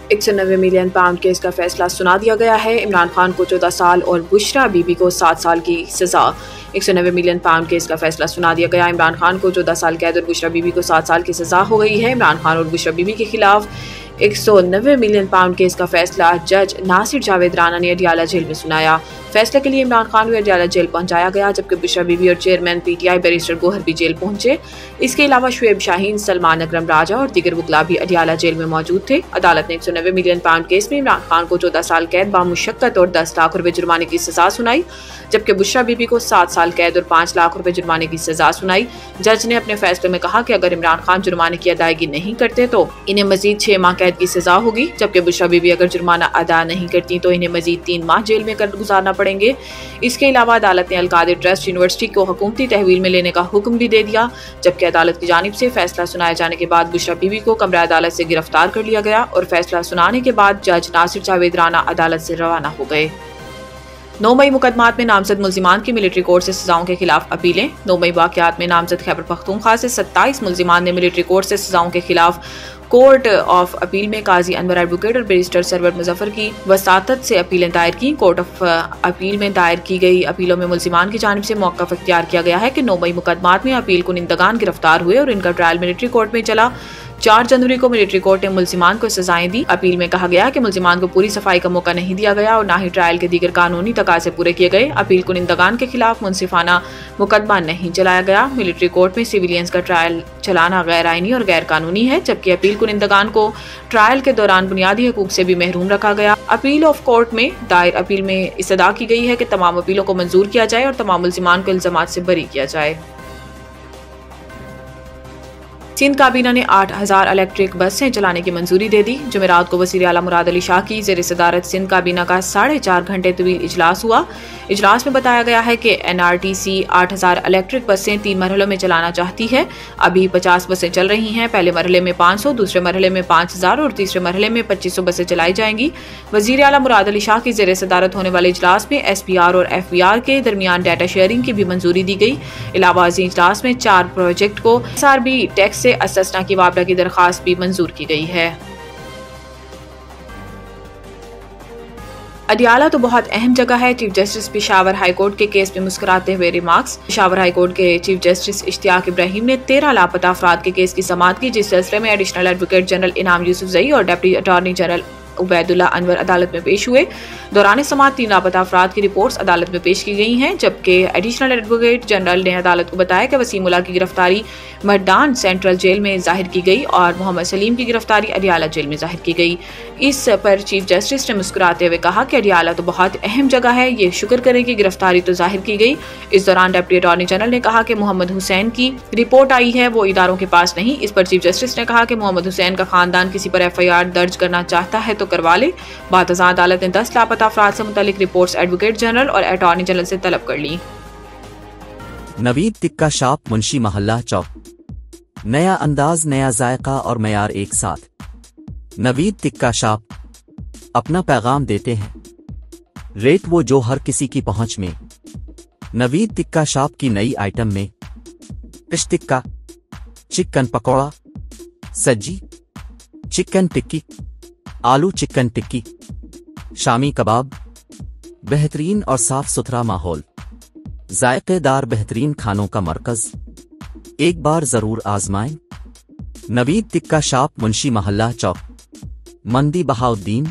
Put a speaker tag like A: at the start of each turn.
A: 190 million pound case का फैसला सुना दिया गया है। इमरान खान को 14 साल और बुशरा बीबी को 7 साल की सजा। 190 मिलियन पाउंड केस का फैसला सुना दिया गया। इमरान खान को 14 साल कैद और बुशरा बीबी को 7 साल की सजा हो गई है। इमरान खान और बुशरा बीबी के खिलाफ 190 मिलियन पाउंड केस का फैसला जज नासिर जावेद राना ने अडियाला जेल में सुनाया। फैसले के लिए इमरान खान भी अडियाला जेल पहुंचाया गया, जबकि बुशरा बीबी और चेयरमैन पीटीआई बैरिस्टर गोहर भी जेल पहुंचे। इसके अलावा शुएब शाहीन, सलमान अकरम राजा और दीगर वकला भी अडियाला जेल में मौजूद थे। अदालत ने 190 मिलियन पाउंड केस में इमरान खान को 14 साल कैद बामुशक्कत और 10 लाख रुपए जुर्माने की सजा सुनाई, जबकि बुशरा बीबी को 7 साल कैद और 5 लाख रुपए जुर्माने की सजा सुनाई। जज ने अपने फैसले में कहा कि अगर इमरान खान जुर्माने की अदायगी नहीं करते तो इन्हें मजीद 6 माह कैद की सजा होगी, जबकि बुशरा बीबी अगर जुर्माना अदा नहीं करती तो इन्हें मजीद 3 माह जेल में गुजारना पड़ेंगे। इसके अलावा अदालत ने अलकादिर ट्रस्ट यूनिवर्सिटी को हुकूमती तहवील में लेने का हुक्म भी दे दिया, जबकि अदालत की जानिब से फैसला सुनाए जाने के बाद बुशरा बीबी को कमरा अदालत से गिरफ्तार कर लिया गया और फैसला सुनाने के बाद जज नासिर जावेद राना अदालत से रवाना हो गए। 9 मई मुकदमात में नामजद मुल्जिमान की मिलिट्री कोर्ट से सजाओं के खिलाफ अपीलें। 9 मई वाक़यात में नामजद खैबर पख्तूनख्वा से 27 मुल्जिमान ने मिलिट्री कोर्ट से सजाओं के खिलाफ कोर्ट ऑफ अपील में काजी अनवर एडवोकेट और बैरिस्टर सरवर मुजफ्फर की वसातत से अपीलें दायर की। कोर्ट ऑफ अपील में दायर की गई अपीलों में मुल्जिमान की जानिब से मौक़िफ़ इख्तियार किया गया है कि 9 मई मुकदमात में अपील कुनिंदगान गिरफ्तार हुए और इनका ट्रायल मिलिट्री कोर्ट में चला। 4 जनवरी को मिलिट्री कोर्ट ने मुल्जिमान को सजाएं दी। अपील में कहा गया कि मुल्जिमान को पूरी सफाई का मौका नहीं दिया गया और न ही ट्रायल के दीगर कानूनी तकाज़े पूरे किए गए। अपील कुनिंदगान के खिलाफ मुनसिफाना मुकदमा नहीं चलाया गया। मिलिट्री कोर्ट में सिविलियंस का ट्रायल चलाना गैर आइनी और गैर कानूनी है, जबकि अपील कुनिंदगान को ट्रायल के दौरान बुनियादी हकूक से भी महरूम रखा गया। अपील ऑफ कोर्ट में दायर अपील में इस्तदा की गई है कि तमाम अपीलों को मंजूर किया जाए और तमाम मुल्जिमान को इल्जामात से बरी किया जाए। सिंध काबीना ने 8000 इलेक्ट्रिक बसें चलाने की मंजूरी दे दी। जुमेरात को वज़ीर आला मुराद अली शाह की ज़ेर सदारत सिंध काबीना का 4.5 घंटे तवील इजलास हुआ। इजलास में बताया गया है कि NRTC 8000 इलेक्ट्रिक बसें 3 मरहलों में चलाना चाहती है। अभी 50 बसें चल रही हैं। पहले मरहले में 500, दूसरे मरहले में 5000 और तीसरे मरहले में 2500 बसें चलाई जाएंगी। वज़ीर आला मुराद अली शाह की ज़ेर सदारत होने वाले इजलास में SPR और FBR के दरमियान डाटा शेयरिंग की भी मंजूरी दी गई। इलावा इजलास में 4 प्रोजेक्ट को SRB टैक्स असस्ना की वापडा की दरखास्त भी मंजूर की गई है। अडियाला तो बहुत अहम जगह है। Chief justice Peshawar high court के केस में मुस्कुराते हुए रिमार्क्स। पेशावर हाई कोर्ट के चीफ जस्टिस इश्तियाक इब्राहिम ने 13 लापता अफराद के केस की समाअत की, जिस सिलसिले में एडिशनल एडवोकेट जनरल इनाम यूसुफजई और deputy attorney general Ubaidullah Anwar अदालत में पेश हुए। दौरान समाअत 3 लापता अफराद की रिपोर्ट्स अदालत में पेश की गई हैं, जबकि एडिशनल एडवोकेट जनरल ने अदालत को बताया कि वसीमुल्लाह की गिरफ्तारी मर्दान सेंट्रल जेल में जाहिर की गई और मोहम्मद सलीम की गिरफ्तारी अडियाला जेल में जाहिर की गई। इस पर चीफ जस्टिस ने मुस्कुराते हुए कहा कि अडियाला तो बहुत अहम जगह है, ये शुक्र करें कि गिरफ्तारी तो जाहिर की गई। इस दौरान डिप्टी अटॉर्नी जनरल ने कहा कि मोहम्मद हुसैन की रिपोर्ट आई है, वो इदारों के पास नहीं। इस पर चीफ जस्टिस ने कहा कि मोहम्मद हुसैन का खानदान किसी पर FIR दर्ज करना चाहता है तो करवा ले। बातज़ा अदालत ने 10 लापता अफराद से मुतालिक रिपोर्ट्स एडवोकेट जनरल और अटॉर्नी जनरल से तलब कर ली।
B: नवीद टिक्का शॉप, मुंशी महल्ला चौक। नया अंदाज, नया जायका और मयार एक साथ। नवीद टिक्का शॉप अपना पैगाम देते हैं, रेट वो जो हर किसी की पहुंच में। नवीद टिक्का शॉप की नई आइटम में फिश टिक्का, चिकन पकौड़ा, सज्जी, चिकन टिक्की, आलू चिकन टिक्की, शामी कबाब, बेहतरीन और साफ सुथरा माहौल, जायकेदार बेहतरीन खानों का मरकज, एक बार जरूर आजमाएं। नवीद टिक्का शॉप, मुंशी महल्ला चौक, मंदी बहाउद्दीन।